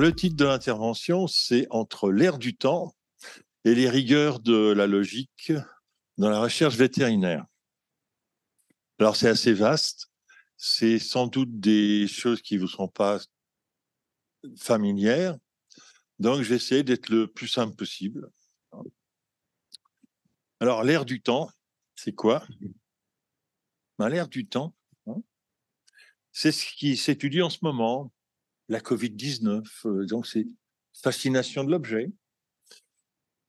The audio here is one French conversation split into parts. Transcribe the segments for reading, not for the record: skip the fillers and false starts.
le titre de l'intervention, c'est Entre l'ère du temps et les rigueurs de la logique dans la recherche vétérinaire. Alors, c'est assez vaste. C'est sans doute des choses qui ne vous sont pas familières. Donc, je vais essayer d'être le plus simple possible. Alors, l'ère du temps, c'est quoi? L'ère du temps, c'est ce qui s'étudie en ce moment, la Covid-19. Donc, c'est fascination de l'objet.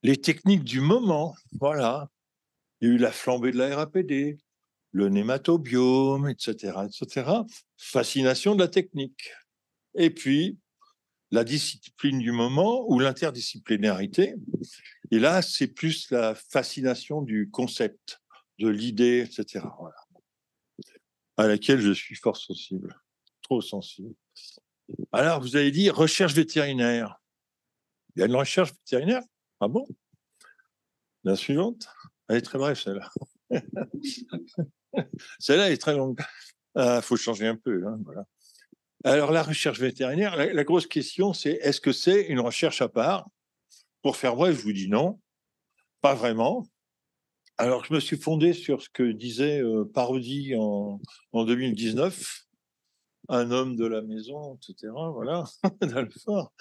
Les techniques du moment, voilà. Il y a eu la flambée de la RAPD, le nématobiome, etc., etc. Fascination de la technique. Et puis, la discipline du moment ou l'interdisciplinarité. Et là, c'est plus la fascination du concept, de l'idée, etc. Voilà. À laquelle je suis fort sensible, trop sensible. Alors, vous avez dit recherche vétérinaire. Il y a une recherche vétérinaire? Ah bon? La suivante? Elle est très brève, celle-là. Celle-là est très longue. Il faut changer un peu. Hein, voilà. Alors, la recherche vétérinaire, la grosse question, c'est est-ce que c'est une recherche à part? Pour faire bref, je vous dis non, pas vraiment. Alors, je me suis fondé sur ce que disait Parodi en 2019, un homme de la maison, etc. Voilà, d'Alfort.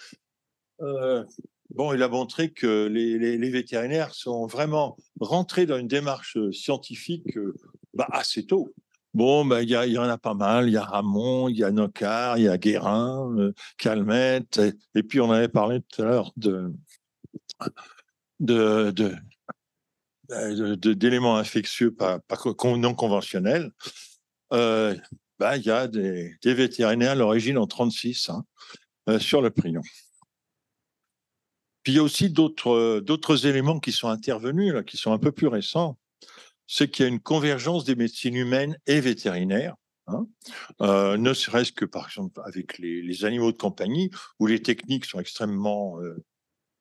Bon, il a montré que les vétérinaires sont vraiment rentrés dans une démarche scientifique assez tôt. Bon, y en a pas mal. Il y a Ramon, il y a Nocard, il y a Guérin, Calmette. Et puis, on avait parlé tout à l'heure de, de, d'éléments infectieux non conventionnels. Il y a des vétérinaires à l'origine en 1936 sur le prion. Puis il y a aussi d'autres éléments qui sont intervenus, là, qui sont un peu plus récents. C'est qu'il y a une convergence des médecines humaines et vétérinaires, ne serait-ce que par exemple avec les animaux de compagnie, où les techniques sont extrêmement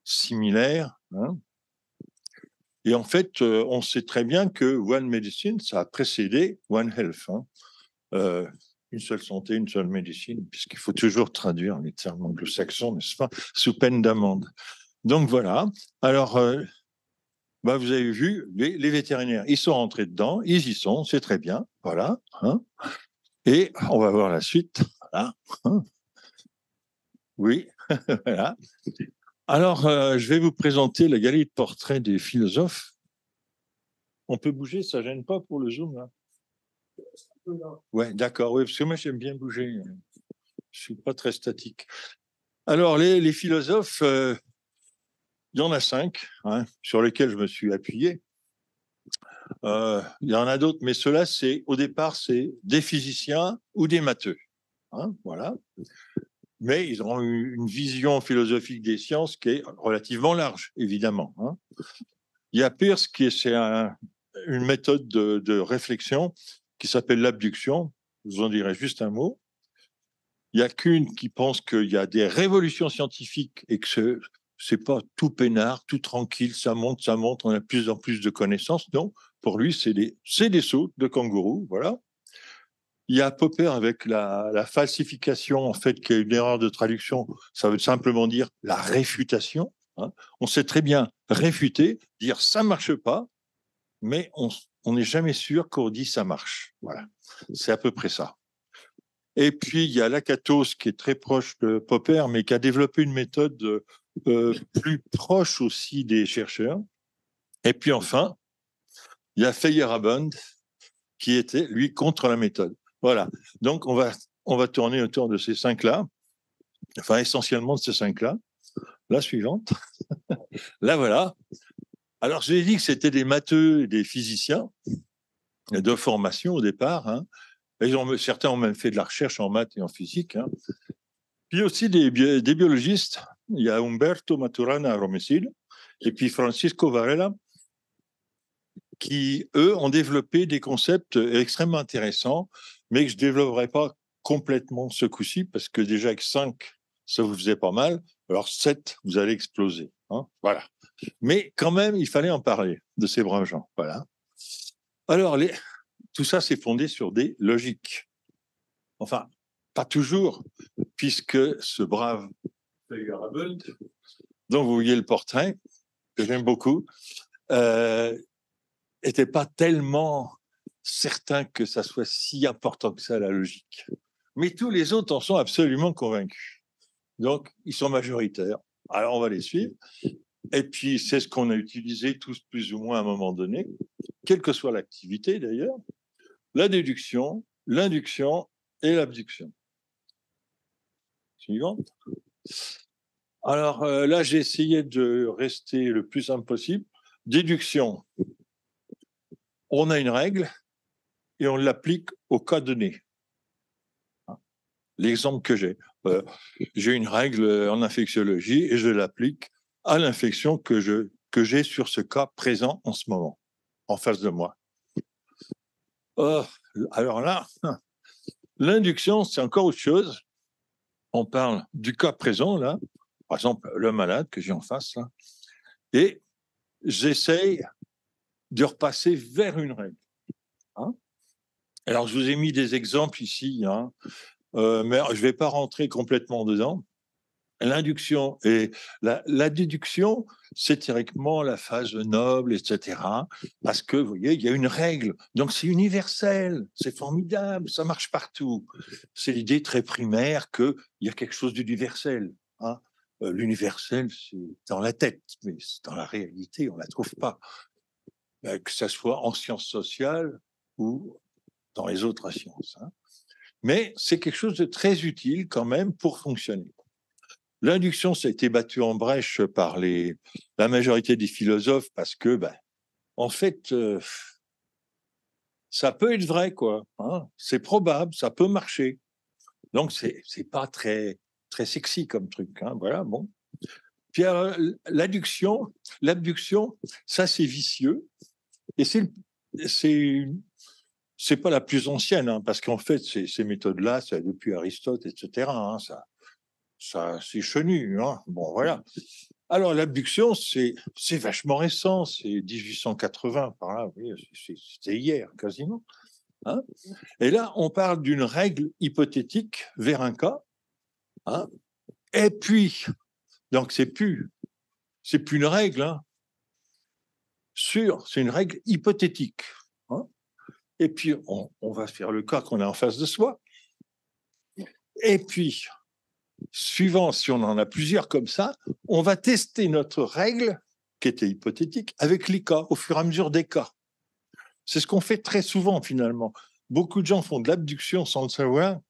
similaires. Et en fait, on sait très bien que One Medicine, ça a précédé One Health. Une seule santé, une seule médecine, puisqu'il faut toujours traduire les termes anglo-saxons, n'est-ce pas, sous peine d'amende. Donc voilà. Alors, vous avez vu, les vétérinaires, ils sont rentrés dedans, ils y sont, c'est très bien, voilà. Et on va voir la suite. Voilà. Oui, voilà. Alors, je vais vous présenter la galerie de portraits des philosophes. On peut bouger, ça gêne pas pour le zoom, là? Ouais, d'accord, oui, parce que moi j'aime bien bouger. Je suis pas très statique. Alors, les philosophes, il y en a 5 sur lesquels je me suis appuyé. Il y en a d'autres, mais ceux-là, au départ, c'est des physiciens ou des matheux. Voilà. Mais ils ont eu une vision philosophique des sciences qui est relativement large, évidemment. Il y a Peirce, c'est une méthode de réflexion qui s'appelle l'abduction. Je vous en dirai juste un mot. Il y a Kuhn qui pense qu'il y a des révolutions scientifiques et que c'est pas tout peinard, tout tranquille, ça monte, on a de plus en plus de connaissances. Non, pour lui, c'est des sauts de kangourou, voilà. Il y a Popper avec la falsification, en fait, qui est une erreur de traduction. Ça veut simplement dire la réfutation. On sait très bien réfuter, dire ça marche pas, mais on n'est jamais sûr qu'on dit ça marche. Voilà, c'est à peu près ça. Et puis, il y a Lakatos qui est très proche de Popper, mais qui a développé une méthode plus proche aussi des chercheurs. Et puis enfin, il y a Feyerabend qui était, lui, contre la méthode. Voilà. Donc, on va tourner autour de ces 5-là, enfin, essentiellement de ces 5-là. La suivante. Là, voilà. Alors, je l'ai dit que c'était des matheux et des physiciens de formation au départ. Certains ont même fait de la recherche en maths et en physique. Puis aussi des biologistes. Il y a Umberto Maturana à Romesile et puis Francisco Varela qui, eux, ont développé des concepts extrêmement intéressants, mais que je ne développerai pas complètement ce coup-ci, parce que déjà avec 5, ça vous faisait pas mal. Alors 7, vous allez exploser. Voilà. Mais quand même, il fallait en parler de ces braves gens. Voilà. Alors, tout ça, c'est fondé sur des logiques. Enfin, pas toujours, puisque ce brave Feyerabend, dont vous voyez le portrait, que j'aime beaucoup, n'était pas tellement certain que ça soit si important que ça, la logique. Mais tous les autres en sont absolument convaincus. Donc, ils sont majoritaires. Alors, on va les suivre. Et puis, c'est ce qu'on a utilisé tous plus ou moins à un moment donné, quelle que soit l'activité d'ailleurs, la déduction, l'induction et l'abduction. Suivante. Alors là, j'ai essayé de rester le plus simple possible. Déduction, on a une règle et on l'applique au cas donné. L'exemple que j'ai une règle en infectiologie et je l'applique à l'infection que j'ai sur ce cas présent en ce moment, en face de moi. Alors là, l'induction, c'est encore autre chose. On parle du cas présent, là, par exemple, le malade que j'ai en face, là, et j'essaye de repasser vers une règle. Hein. Alors, je vous ai mis des exemples ici, hein, mais je ne vais pas rentrer complètement dedans. L'induction et la déduction, c'est théoriquement la phase noble, etc. Parce que, vous voyez, il y a une règle. Donc, c'est universel, c'est formidable, ça marche partout. C'est l'idée très primaire qu'il y a quelque chose d'universel. Hein. L'universel, c'est dans la tête, mais dans la réalité, on ne la trouve pas. Que ce soit en sciences sociales ou dans les autres sciences. Hein. Mais c'est quelque chose de très utile quand même pour fonctionner. L'induction, ça a été battu en brèche par la majorité des philosophes parce que, en fait, ça peut être vrai, quoi. Hein, c'est probable, ça peut marcher. Donc, c'est pas très, très sexy comme truc. Hein, voilà, bon. Puis, l'abduction, ça, c'est vicieux. Et c'est pas la plus ancienne, hein, parce qu'en fait, ces méthodes-là, c'est depuis Aristote, etc. Hein, ça c'est chenu. Hein. Bon, voilà. Alors, l'abduction, c'est vachement récent, c'est 1880, par là, oui, c'était hier, quasiment. Hein. Et là, on parle d'une règle hypothétique vers un cas. Hein. Et puis, donc, c'est plus une règle, hein. C'est une règle hypothétique. Hein. Et puis, on va faire le cas qu'on a en face de soi. Et puis, suivant si on en a plusieurs comme ça, on va tester notre règle, qui était hypothétique, avec les cas, au fur et à mesure des cas. C'est ce qu'on fait très souvent, finalement. Beaucoup de gens font de l'abduction sans le savoir.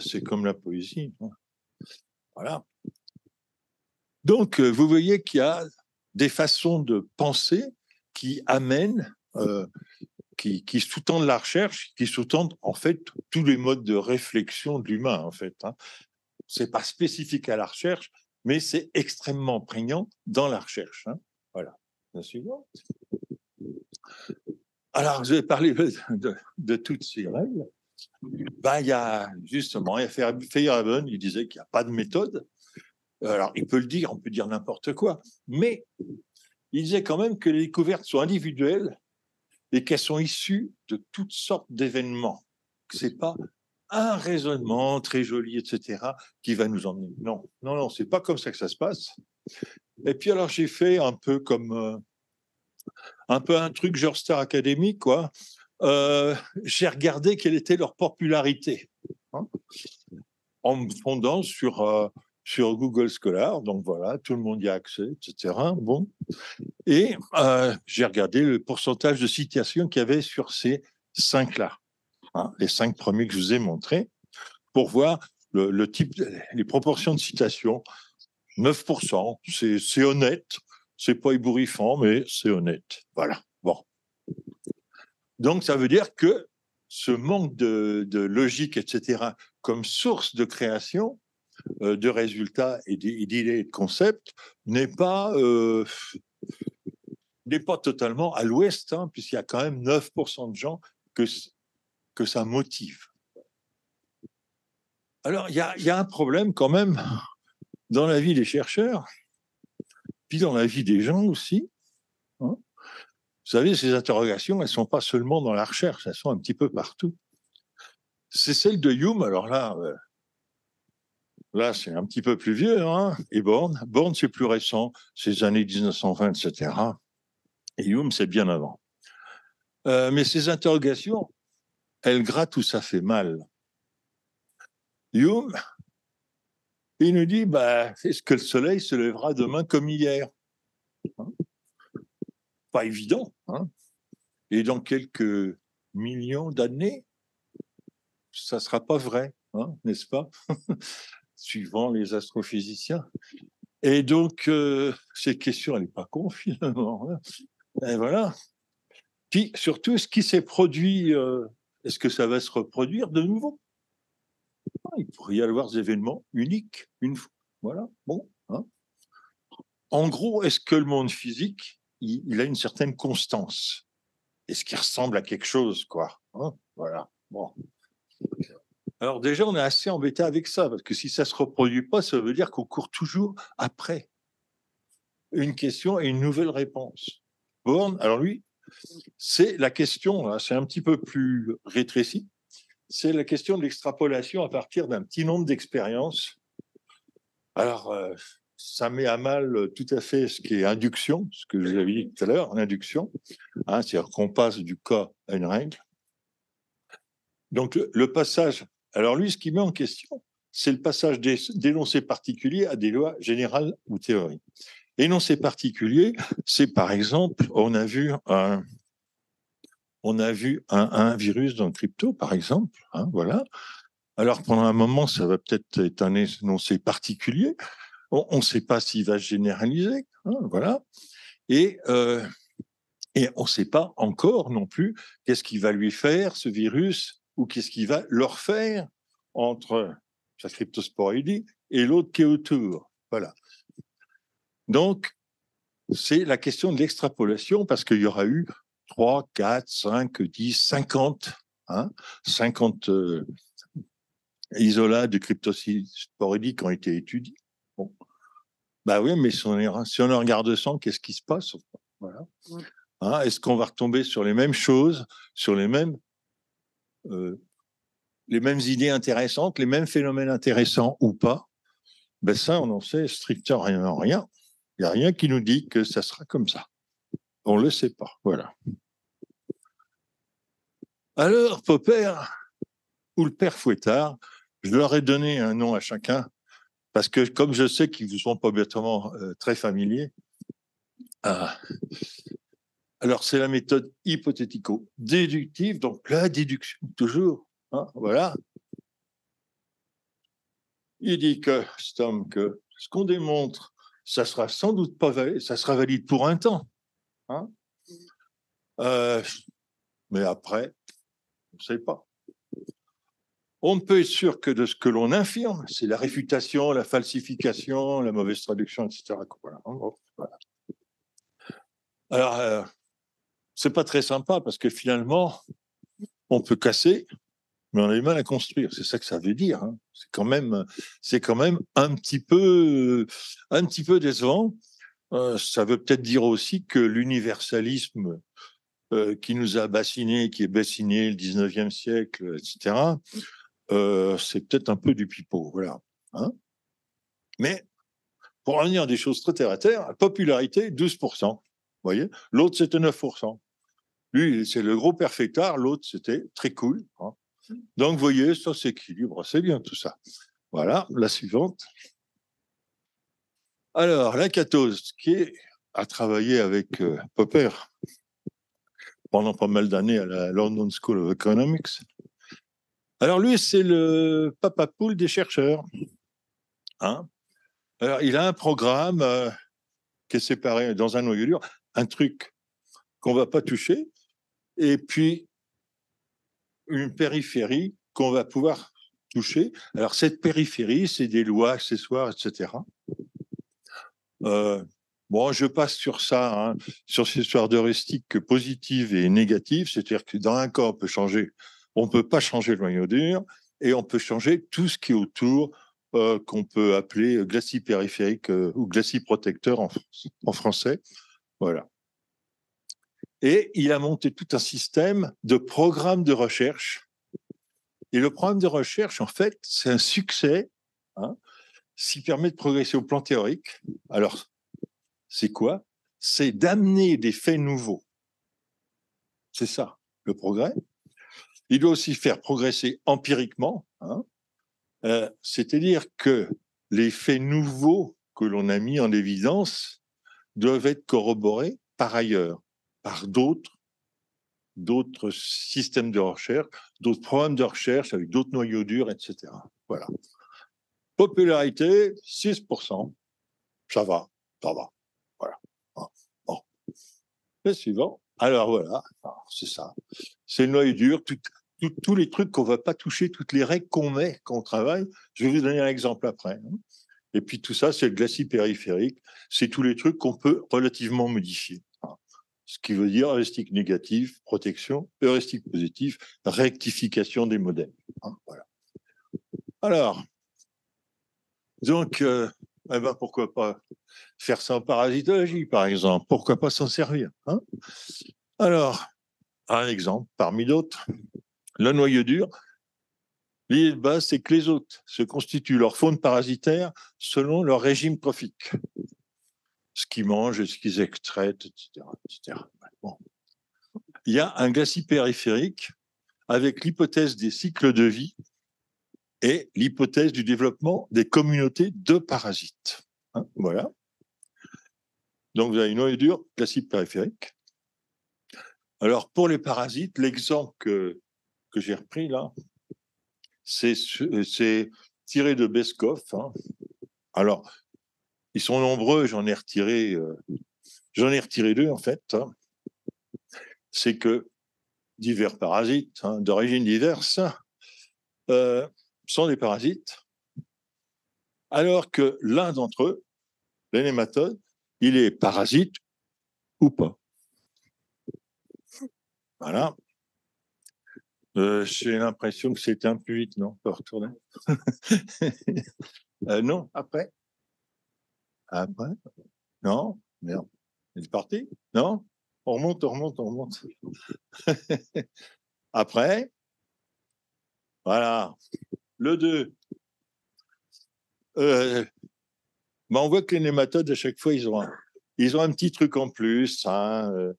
C'est comme la poésie. Voilà. Donc, vous voyez qu'il y a des façons de penser qui amènent, qui sous-tendent la recherche, qui sous-tendent en fait tous les modes de réflexion de l'humain, en fait. Hein. Ce n'est pas spécifique à la recherche, mais c'est extrêmement prégnant dans la recherche. Hein. Voilà. La suivante. Alors, je vais parler de toutes ces règles. Il y a justement, Feyerabend, il disait qu'il n'y a pas de méthode. Alors, il peut le dire, on peut dire n'importe quoi, mais il disait quand même que les découvertes sont individuelles et qu'elles sont issues de toutes sortes d'événements. Ce n'est pas un raisonnement très joli, etc., qui va nous emmener. Non, non, non, c'est pas comme ça que ça se passe. Et puis alors, j'ai fait un peu comme un truc genre Star Academy, quoi. J'ai regardé quelle était leur popularité, hein, en me fondant sur Google Scholar. Donc voilà, tout le monde y a accès, etc. Bon. Et j'ai regardé le pourcentage de citations qu'il y avait sur ces 5-là, hein, les 5 premiers que je vous ai montrés, pour voir le type, les proportions de citations. 9%, c'est honnête, c'est pas ébouriffant, mais c'est honnête. Voilà. Bon. Donc, ça veut dire que ce manque de logique, etc., comme source de création, de résultats et d'idées et de concepts, n'est pas totalement à l'ouest, hein, puisqu'il y a quand même 9% de gens que ça motive. Alors, il y a un problème quand même dans la vie des chercheurs, puis dans la vie des gens aussi. Hein. Vous savez, ces interrogations, elles ne sont pas seulement dans la recherche, elles sont un petit peu partout. C'est celle de Hume, alors là, Là, c'est un petit peu plus vieux, hein, et Born. Born, c'est plus récent, c'est les années 1920, etc. Et Hume, c'est bien avant. Mais ces interrogations, elles grattent où ça fait mal. Hume, il nous dit, bah, est-ce que le soleil se lèvera demain comme hier? Pas évident. Hein. Et dans quelques millions d'années, ça ne sera pas vrai, hein, n'est-ce pas? Suivant les astrophysiciens. Et donc, cette question, elle n'est pas con, finalement. Hein. Et voilà. Puis, surtout, ce qui s'est produit, est-ce que ça va se reproduire de nouveau? Il pourrait y avoir des événements uniques, une fois. Voilà. Bon. Hein. En gros, est-ce que le monde physique, il a une certaine constance? Est-ce qu'il ressemble à quelque chose, quoi? Hein, voilà. Bon. Alors déjà, on est assez embêté avec ça, parce que si ça ne se reproduit pas, ça veut dire qu'on court toujours après une question et une nouvelle réponse. Born, alors lui, c'est la question, c'est un petit peu plus rétréci, c'est la question de l'extrapolation à partir d'un petit nombre d'expériences. Alors, ça met à mal tout à fait ce qui est induction, ce que je vous avais dit tout à l'heure, en induction, hein, c'est-à-dire qu'on passe du cas à une règle. Donc, le passage, alors lui, ce qui met en question, c'est le passage d'énoncés particuliers à des lois générales ou théories. Énoncés particuliers, c'est par exemple, on a vu un virus dans le crypto, par exemple, hein, voilà. Alors, pendant un moment, ça va peut-être être un énoncé particulier. On ne sait pas s'il va se généraliser, hein, voilà. Et on ne sait pas encore non plus qu'est-ce qu'il va lui faire, ce virus, ou qu'est-ce qu'il va leur faire entre sa cryptosporidie et l'autre qui est autour. Voilà. Donc, c'est la question de l'extrapolation, parce qu'il y aura eu 3, 4, 5, 10, 50, hein, 50 isolats de cryptosporidie qui ont été étudiés. Bon. Bah oui, mais si on en regarde 100, qu'est-ce qui se passe? Voilà. Hein, est-ce qu'on va retomber sur les mêmes choses, sur les mêmes idées intéressantes, les mêmes phénomènes intéressants ou pas? Ben ça, on n'en sait strictement rien. Il n'y a rien qui nous dit que ça sera comme ça. On ne le sait pas. Voilà. Alors, Popper ou le père Fouettard, je leur ai donné un nom à chacun parce que comme je sais qu'ils vous sont pas obligatoirement très familiers, alors c'est la méthode hypothético-déductive, donc la déduction toujours. Hein, voilà. Il dit que Stom, que ce qu'on démontre, ça sera sans doute pas valide, ça sera valide pour un temps. Hein, mais après, on ne sait pas. On ne peut être sûr que de ce que l'on infirme, c'est la réfutation, la falsification, la mauvaise traduction, etc. Voilà. Voilà. Alors, c'est pas très sympa parce que finalement, on peut casser, mais on a du mal à construire. C'est ça que ça veut dire. Hein. C'est quand même un petit peu décevant. Ça veut peut-être dire aussi que l'universalisme qui nous a bassiné, qui est bassiné le 19e siècle, etc., c'est peut-être un peu du pipeau. Voilà. Hein, mais pour revenir à des choses très terre à terre, popularité, 12%. Vous voyez, l'autre, c'était 9%. Lui, c'est le gros perfectard, l'autre, c'était très cool. Hein. Donc, vous voyez, ça s'équilibre, c'est bien tout ça. Voilà, la suivante. Alors, Lacatos, qui a travaillé avec Popper pendant pas mal d'années à la London School of Economics. Alors, lui, c'est le papa poule des chercheurs. Hein. Alors, il a un programme qui est séparé dans un noyau dur, un truc qu'on ne va pas toucher, et puis une périphérie qu'on va pouvoir toucher. Alors, cette périphérie, c'est des lois, accessoires, etc. Bon, je passe sur ça, hein, sur ces histoires d'heuristiques positives et négatives, c'est-à-dire que dans un cas, on peut pas changer le noyau dur, et on peut changer tout ce qui est autour, qu'on peut appeler glacis périphérique ou glacis protecteur en français. Voilà. Et il a monté tout un système de programmes de recherche. Et le programme de recherche, en fait, c'est un succès. Hein, s'il permet de progresser au plan théorique, alors, c'est quoi? C'est d'amener des faits nouveaux. C'est ça, le progrès. Il doit aussi faire progresser empiriquement, hein, c'est-à-dire que les faits nouveaux que l'on a mis en évidence doivent être corroborés par ailleurs, par d'autres systèmes de recherche, d'autres programmes de recherche avec d'autres noyaux durs, etc. Voilà. Popularité, 6%. Ça va, ça va. Voilà. Bon. Le suivant. Alors voilà, c'est ça. C'est le noyau dur, tous les trucs qu'on ne va pas toucher, toutes les règles qu'on met quand on travaille. Je vais vous donner un exemple après. Et puis tout ça, c'est le glacis périphérique. C'est tous les trucs qu'on peut relativement modifier. Ce qui veut dire heuristique négative, protection, heuristique positive, rectification des modèles. Voilà. Alors, donc, pourquoi pas faire ça en parasitologie, par exemple? Pourquoi pas s'en servir, hein? Alors, un exemple parmi d'autres, le noyau dur. L'idée de base, c'est que les hôtes se constituent leur faune parasitaire selon leur régime trophique. Ce qu'ils mangent, ce qu'ils extraitent, etc. etc. Bon. Il y a un glacis périphérique avec l'hypothèse des cycles de vie et l'hypothèse du développement des communautés de parasites. Voilà. Donc, vous avez une noyau dur, glacis périphérique. Alors, pour les parasites, l'exemple que j'ai repris là, c'est tiré de Beskov. Hein. Alors, ils sont nombreux, j'en ai retiré deux en fait. Hein. C'est que divers parasites, hein, d'origine diverse, sont des parasites, alors que l'un d'entre eux, les nématodes, il est parasite ou pas. Voilà. J'ai l'impression que c'était un peu vite, non? On peut retourner. Non, après. Après. Non, merde. Il est parti? Non? On remonte. Après. Voilà. Le 2. On voit que les nématodes, à chaque fois, ils ont un petit truc en plus. Hein.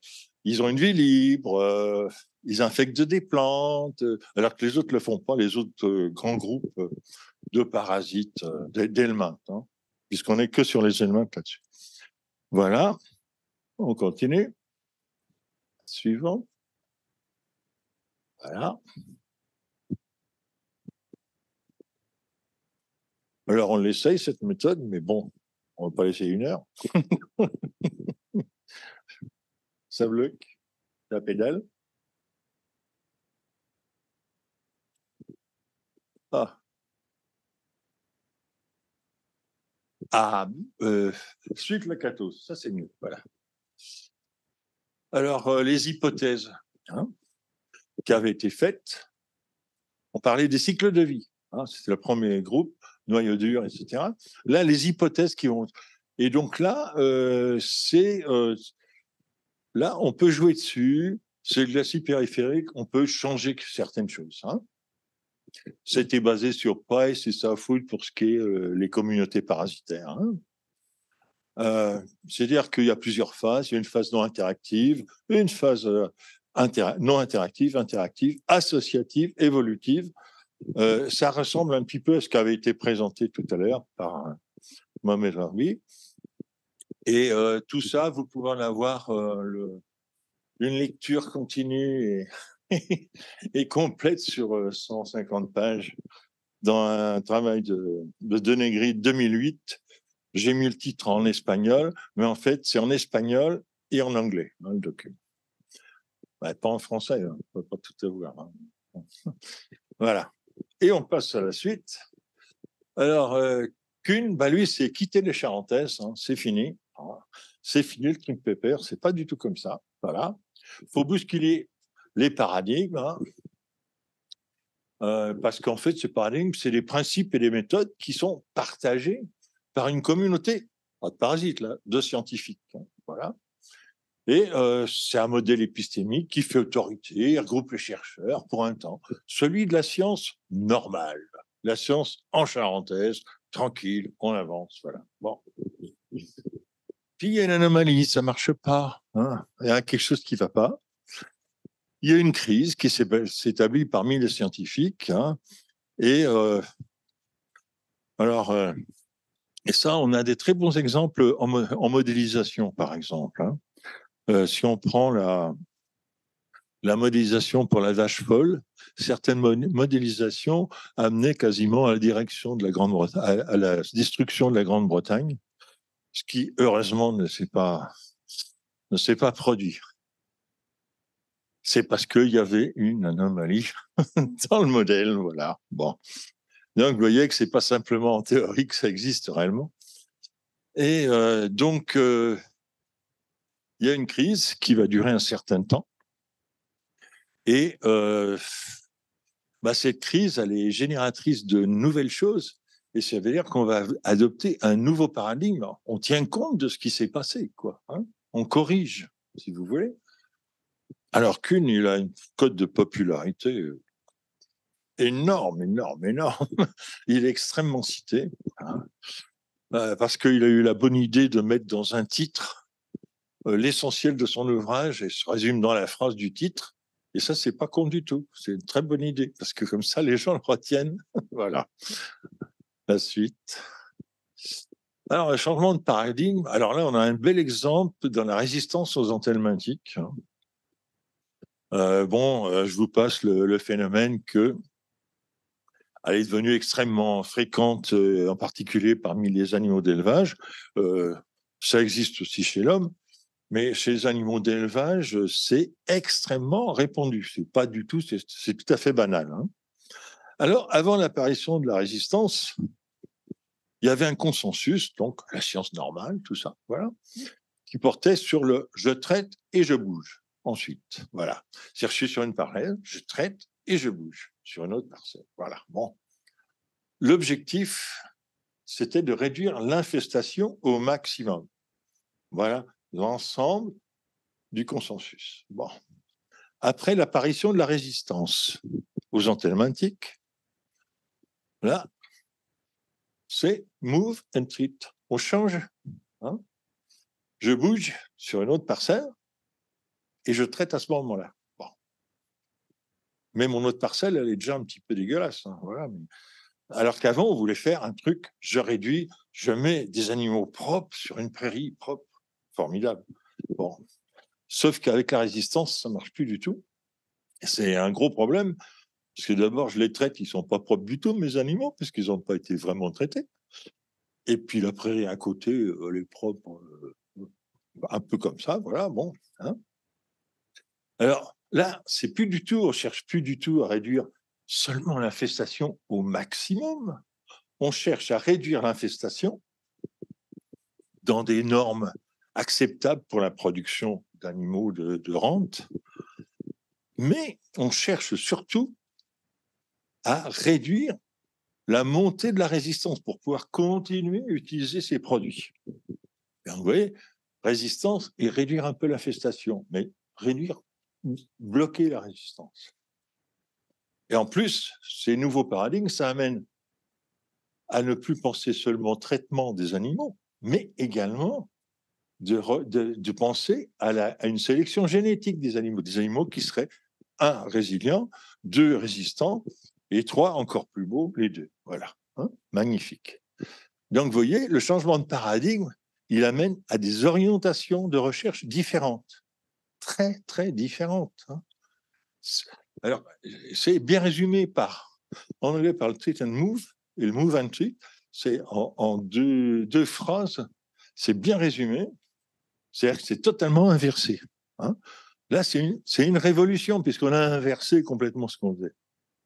Ils ont une vie libre. Ils infectent des plantes, alors que les autres ne le font pas, les autres grands groupes de parasites, d'helminthes, hein, puisqu'on n'est que sur les helminthes là-dessus. Voilà, on continue. Suivant. Voilà. Alors, on l'essaye, cette méthode, mais bon, on ne va pas l'essayer 1 heure. Ça bloque la pédale. Suite la catose, ça c'est mieux. Voilà. Alors, les hypothèses, hein, qui avaient été faites, on parlait des cycles de vie. Hein, c'était le premier groupe, noyau dur, etc. Là, les hypothèses qui vont. Et donc là, là, on peut jouer dessus. C'est le glacis périphérique, on peut changer certaines choses. Hein. C'était basé sur Price et Southwood pour ce qui est les communautés parasitaires. Hein. C'est-à-dire qu'il y a plusieurs phases. Il y a une phase non interactive, une phase non interactive, associative, évolutive. Ça ressemble un petit peu à ce qui avait été présenté tout à l'heure par Mohamed Warbi. Et tout ça, vous pouvez en avoir une lecture continue et complète sur 150 pages dans un travail de Denegri 2008. J'ai mis le titre en espagnol, mais en fait, c'est en espagnol et en anglais, hein, le document. Pas en français, hein, on ne peut pas tout avoir. Hein. Voilà. Et on passe à la suite. Alors, Kuhn, lui, c'est quitter les Charentaises, hein, c'est fini. C'est fini le King Pepper, c'est pas du tout comme ça. Voilà. Il faut bousculer les paradigmes, hein, parce qu'en fait, ces paradigmes, c'est les principes et les méthodes qui sont partagés par une communauté, pas de parasites, là, de scientifiques. Hein, voilà. Et c'est un modèle épistémique qui fait autorité, regroupe les chercheurs pour un temps, celui de la science normale, la science en charentaise, tranquille, on avance, voilà. Bon. Puis il y a une anomalie, ça marche pas. Hein. Il y a quelque chose qui va pas. Il y a une crise qui s'établit parmi les scientifiques. Hein, et alors, et ça, on a des très bons exemples en modélisation, par exemple. Hein. Si on prend la modélisation pour la vache folle, certaines modélisations amenaient quasiment à la direction de la Grande-Bretagne, à la destruction de la Grande-Bretagne, ce qui, heureusement, ne s'est pas produit. C'est parce qu'il y avait une anomalie dans le modèle, voilà. Bon. Donc, vous voyez que c'est pas simplement en théorie que ça existe réellement. Et donc, il y a une crise qui va durer un certain temps. Et cette crise, elle est génératrice de nouvelles choses. Et ça veut dire qu'on va adopter un nouveau paradigme. On tient compte de ce qui s'est passé, quoi. Hein, on corrige, si vous voulez. Alors qu'une, il a une cote de popularité énorme, énorme, énorme. Il est extrêmement cité, hein, parce qu'il a eu la bonne idée de mettre dans un titre l'essentiel de son ouvrage et se résume dans la phrase du titre. Et ça, c'est pas con du tout. C'est une très bonne idée parce que comme ça, les gens le retiennent. Voilà. La suite. Alors, le changement de paradigme. Alors là, on a un bel exemple dans la résistance aux anthelmintiques. Je vous passe le phénomène que elle est devenue extrêmement fréquente, en particulier parmi les animaux d'élevage. Ça existe aussi chez l'homme, mais chez les animaux d'élevage, c'est extrêmement répandu. C'est pas du tout, c'est tout à fait banal. Hein. Alors, avant l'apparition de la résistance, il y avait un consensus, donc la science normale, tout ça, voilà, qui portait sur le je traite et je bouge. Ensuite, voilà. C'est je suis sur une parcelle, je traite et je bouge sur une autre parcelle. Voilà. Bon. L'objectif, c'était de réduire l'infestation au maximum. Voilà l'ensemble du consensus. Bon. Après l'apparition de la résistance aux anthelmintiques, là, c'est move and treat. On change. Hein, je bouge sur une autre parcelle et je traite à ce moment-là. Bon. Mais mon autre parcelle, elle est déjà un petit peu dégueulasse. Hein, voilà. Alors qu'avant, on voulait faire un truc, je réduis, je mets des animaux propres sur une prairie propre. Formidable. Bon. Sauf qu'avec la résistance, ça ne marche plus du tout. Et c'est un gros problème, parce que d'abord, je les traite, ils ne sont pas propres du tout, mes animaux, parce qu'ils n'ont pas été vraiment traités. Et puis la prairie à côté, elle est propre, un peu comme ça, voilà, bon. Hein. Alors là, c'est plus du tout, on cherche plus du tout à réduire seulement l'infestation au maximum. On cherche à réduire l'infestation dans des normes acceptables pour la production d'animaux de rente, mais on cherche surtout à réduire la montée de la résistance pour pouvoir continuer à utiliser ces produits. Et vous voyez, résistance et réduire un peu l'infestation, mais réduire, bloquer la résistance. Et en plus, ces nouveaux paradigmes, ça amène à ne plus penser seulement traitement des animaux, mais également de penser à une sélection génétique des animaux qui seraient, un, résilients, deux, résistants, et trois, encore plus beaux, les deux. Voilà, hein, magnifique. Donc, vous voyez, le changement de paradigme, il amène à des orientations de recherche différentes, très, très différentes. Hein. Alors, c'est bien résumé en anglais par le treat and move, et le move and treat, c'est en deux phrases, c'est bien résumé, c'est-à-dire que c'est totalement inversé. Hein. Là, c'est une révolution, puisqu'on a inversé complètement ce qu'on faisait.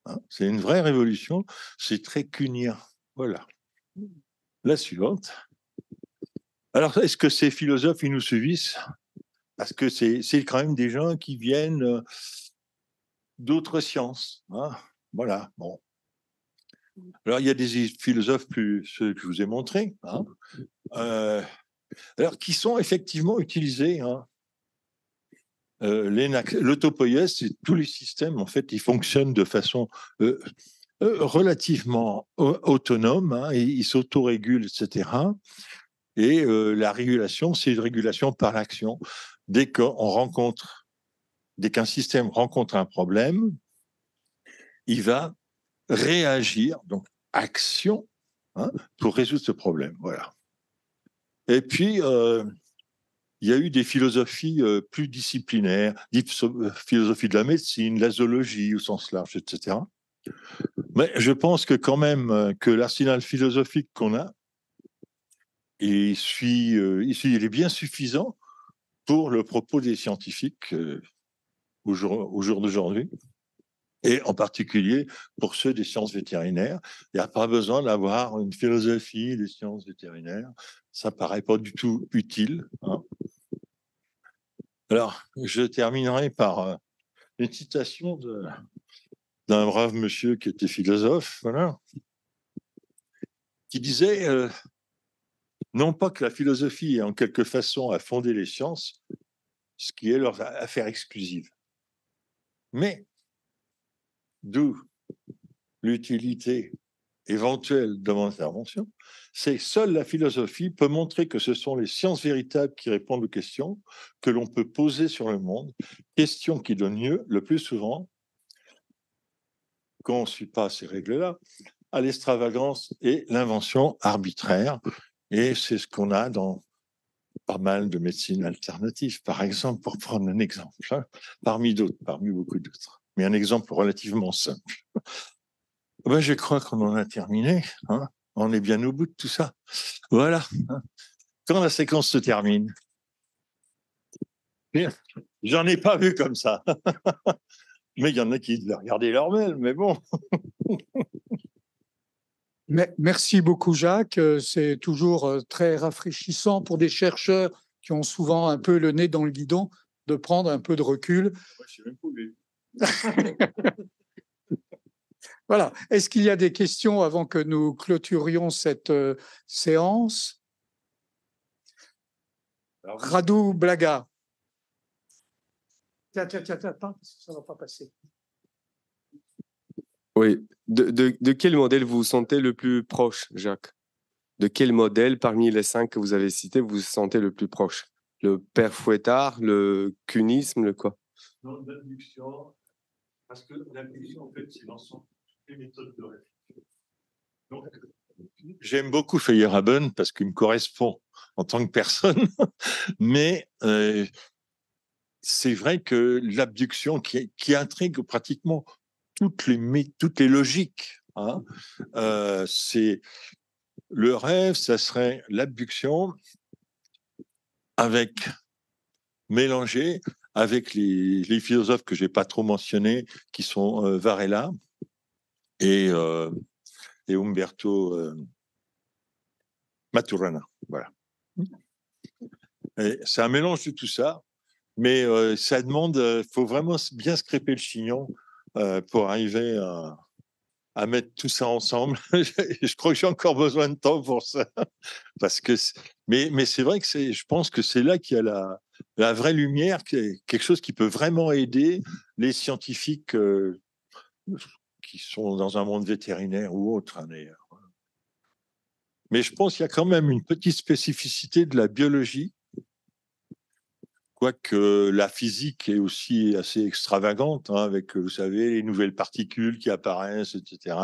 Hein. C'est une vraie révolution, c'est très cugnien. Voilà. La suivante. Alors, est-ce que ces philosophes, ils nous suivent? Parce que c'est quand même des gens qui viennent d'autres sciences. Hein. Voilà, bon. Alors, il y a des philosophes ceux que je vous ai montrés, hein, alors qui sont effectivement utilisés. Hein. L'autopoïèse, c'est tous les systèmes, en fait, ils fonctionnent de façon relativement autonome, hein, il s'autorégule, etc. Et la régulation, c'est une régulation par l'action. Dès qu'un système rencontre un problème, il va réagir, donc action, hein, pour résoudre ce problème. Voilà. Et puis, il y a eu des philosophies plus disciplinaires, philosophie de la médecine, la zoologie au sens large, etc. Mais je pense que quand même que l'arsenal philosophique qu'on a, il est bien suffisant pour le propos des scientifiques au jour d'aujourd'hui, et en particulier pour ceux des sciences vétérinaires. Il n'y a pas besoin d'avoir une philosophie des sciences vétérinaires. Ça paraît pas du tout utile, hein. Alors, je terminerai par une citation d'un brave monsieur qui était philosophe, voilà, qui disait non pas que la philosophie ait en quelque façon à fonder les sciences, ce qui est leur affaire exclusive, mais d'où l'utilité éventuelle de mon intervention, c'est que seule la philosophie peut montrer que ce sont les sciences véritables qui répondent aux questions que l'on peut poser sur le monde, questions qui donnent lieu, le plus souvent, quand on ne suit pas ces règles-là, à l'extravagance et l'invention arbitraire. Et c'est ce qu'on a dans pas mal de médecines alternatives, par exemple, pour prendre un exemple, hein, parmi d'autres, parmi beaucoup d'autres, mais un exemple relativement simple. Ben, je crois qu'on en a terminé, hein. On est bien au bout de tout ça. Voilà. Quand la séquence se termine, j'en ai pas vu comme ça. Mais il y en a qui devaient regarder leur mail, mais bon. Merci beaucoup, Jacques. C'est toujours très rafraîchissant pour des chercheurs qui ont souvent un peu le nez dans le guidon de prendre un peu de recul. Moi, je sais même pas où il est. Voilà. Est-ce qu'il y a des questions avant que nous clôturions cette séance? Radu Blaga. Tiens, attends, ça ne va pas passer. Oui. De quel modèle vous vous sentez le plus proche, Jacques? De quel modèle, parmi les 5 que vous avez cités, vous vous sentez le plus proche? Le père Fouettard, le cunisme, le quoi? Non, l'abduction, parce que l'abduction, en fait, c'est l'ensemble des méthodes de réflexion. Donc, j'aime beaucoup Feyerabend parce qu'il me correspond en tant que personne, mais c'est vrai que l'abduction qui intrigue pratiquement toutes les logiques, hein, c'est le rêve, ça serait l'abduction avec mélangé avec les philosophes que j'ai pas trop mentionnés, qui sont Varela et Umberto Maturana. Voilà. C'est un mélange de tout ça, mais ça demande, faut vraiment bien se crêper le chignon pour arriver à mettre tout ça ensemble. Je crois que j'ai encore besoin de temps pour ça, parce que mais c'est vrai que je pense que c'est là qu'il y a la vraie lumière, quelque chose qui peut vraiment aider les scientifiques qui sont dans un monde vétérinaire ou autre, hein, d'ailleurs. Mais je pense qu'il y a quand même une petite spécificité de la biologie, quoique la physique est aussi assez extravagante, hein, avec, vous savez, les nouvelles particules qui apparaissent, etc.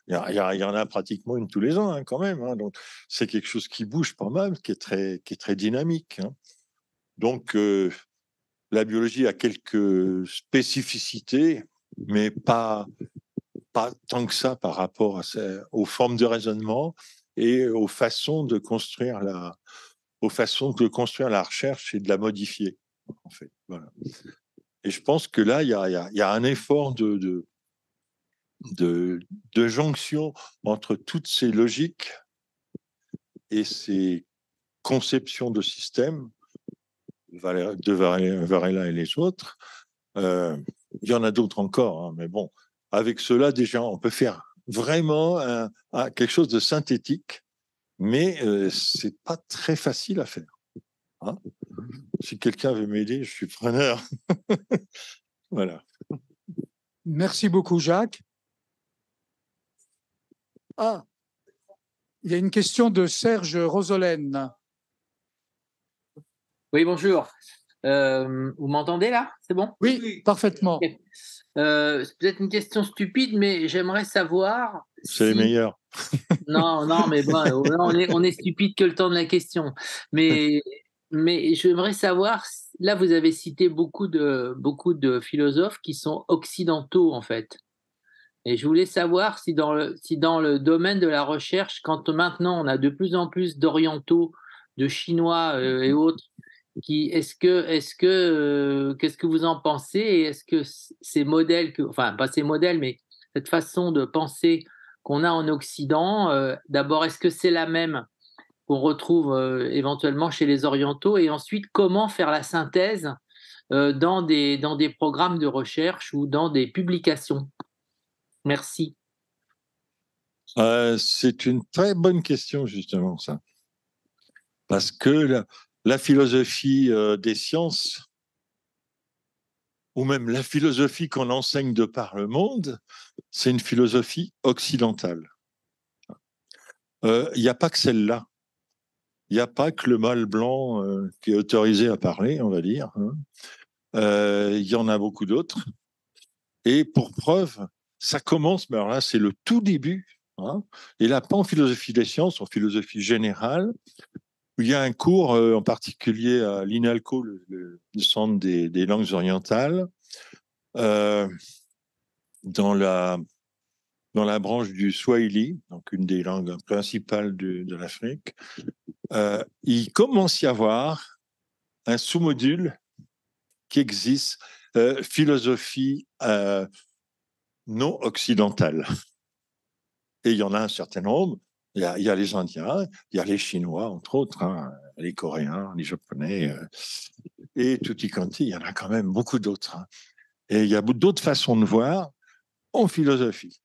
Il y en a pratiquement une tous les ans, hein, quand même, hein. Donc, c'est quelque chose qui bouge pas mal, qui est très dynamique, hein. Donc, la biologie a quelques spécificités, mais pas tant que ça par rapport aux formes de raisonnement et aux façons de construire la recherche et de la modifier, en fait. Voilà. Et je pense que là, il y a un effort de jonction entre toutes ces logiques et ces conceptions de systèmes, de Varela et les autres. Il y en a d'autres encore, hein, mais bon, avec cela, déjà, on peut faire vraiment quelque chose de synthétique, mais c'est pas très facile à faire, hein. Si quelqu'un veut m'aider, je suis preneur. Voilà. Merci beaucoup, Jacques. Ah, il y a une question de Serge Rosolène. Oui, bonjour. Vous m'entendez là? C'est bon? Oui, parfaitement. Ok. C'est peut-être une question stupide, mais j'aimerais savoir C'est les si... meilleurs. Non, non, mais bon, on est stupide que le temps de la question. Mais j'aimerais savoir, là, vous avez cité beaucoup de philosophes qui sont occidentaux, en fait. Et je voulais savoir si dans le domaine de la recherche, quand maintenant on a de plus en plus d'orientaux, de chinois et autres, qu'est-ce que vous en pensez? Et est-ce que ces modèles, enfin pas ces modèles, mais cette façon de penser qu'on a en Occident, d'abord, est-ce que c'est la même qu'on retrouve éventuellement chez les orientaux? Et ensuite, comment faire la synthèse dans des programmes de recherche ou dans des publications? Merci. C'est une très bonne question, justement, ça. Parce que la philosophie des sciences, ou même la philosophie qu'on enseigne de par le monde, c'est une philosophie occidentale. Il n'y a pas que celle-là. Il n'y a pas que le mâle blanc qui est autorisé à parler, on va dire. Il y en a beaucoup d'autres. Et pour preuve, ça commence, mais alors là, c'est le tout début. Et là, pas en philosophie des sciences, en philosophie générale, où il y a un cours en particulier à l'INALCO, le centre des langues orientales, dans la branche du Swahili, donc une des langues principales de l'Afrique. Il commence à y avoir un sous-module qui existe, philosophie non occidentale. Et il y en a un certain nombre. Il y a les Indiens, il y a les Chinois, entre autres, les Coréens, les Japonais, et tutti quanti, il y en a quand même beaucoup d'autres. Et il y a d'autres façons de voir en philosophie.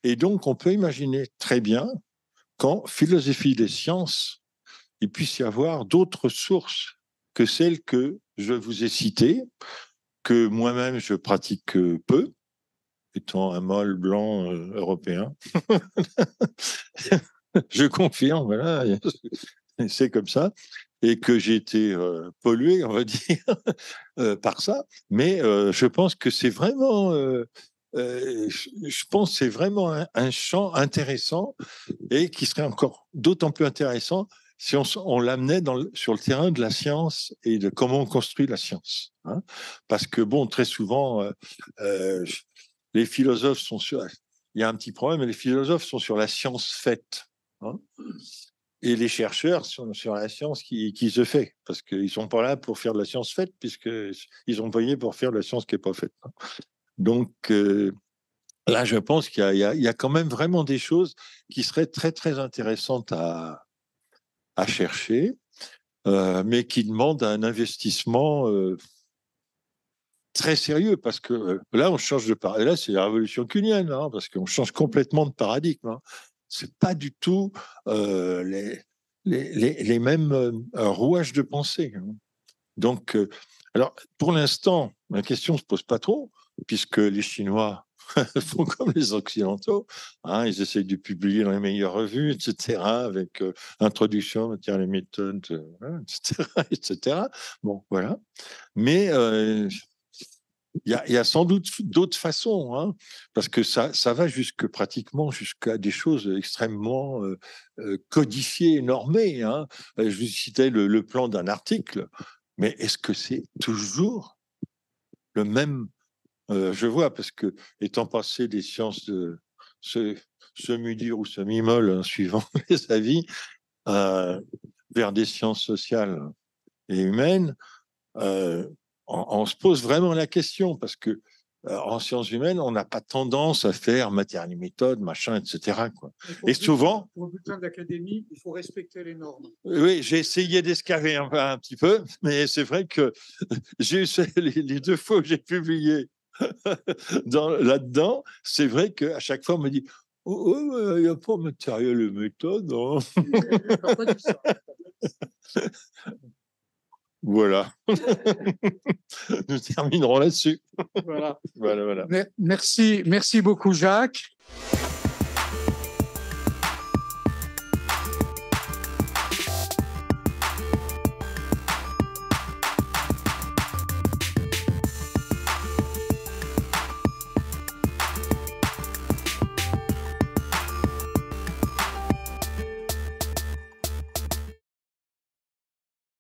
Et donc, on peut imaginer très bien qu'en philosophie des sciences, il puisse y avoir d'autres sources que celles que je vous ai citées, que moi-même je pratique peu, étant un mâle blanc européen. Je confirme, voilà, c'est comme ça, et que j'ai été pollué, on va dire, par ça. Mais je pense que c'est vraiment, je pense que c'est vraiment un champ intéressant et qui serait encore d'autant plus intéressant si on l'amenait sur le terrain de la science et de comment on construit la science. Parce que, bon, très souvent, les philosophes sont sur... Il y a un petit problème, les philosophes sont sur la science faite. Et les chercheurs sont sur la science qui se fait, parce qu'ils ne sont pas là pour faire de la science faite, puisqu'ils ont payé pour faire de la science qui n'est pas faite. Donc, là, je pense qu'il y a quand même vraiment des choses qui seraient très, très intéressantes à chercher, mais qui demandent un investissement très sérieux, parce que là, on change de paradigme. Là, c'est la révolution kuhnienne, parce qu'on change complètement de paradigme. C'est pas du tout les mêmes rouages de pensée. Donc, alors, pour l'instant, la question se pose pas trop, puisque les Chinois font comme les Occidentaux. Ils essayent de publier dans les meilleures revues, etc., avec introduction, les méthodes, etc., etc. Bon, voilà. Mais il y a sans doute d'autres façons, parce que ça va pratiquement jusqu'à des choses extrêmement codifiées, normées. Je vous citais le plan d'un article, mais est-ce que c'est toujours le même? Je vois, parce que étant passé des sciences de semi-dures ou semi-molles, suivant les avis, vers des sciences sociales et humaines, on se pose vraiment la question, parce que en sciences humaines, on n'a pas tendance à faire matière et méthode, machin, etc. Et souvent, pour le bulletin d'académie, il faut respecter les normes. Oui, j'ai essayé d'escaver un petit peu, mais c'est vrai que j'ai eu les 2 fois que j'ai publié là-dedans, c'est vrai qu'à chaque fois, on me dit il n'y a pas matériel et méthode. Voilà. Nous terminerons là-dessus. Voilà. Voilà. Merci beaucoup, Jacques.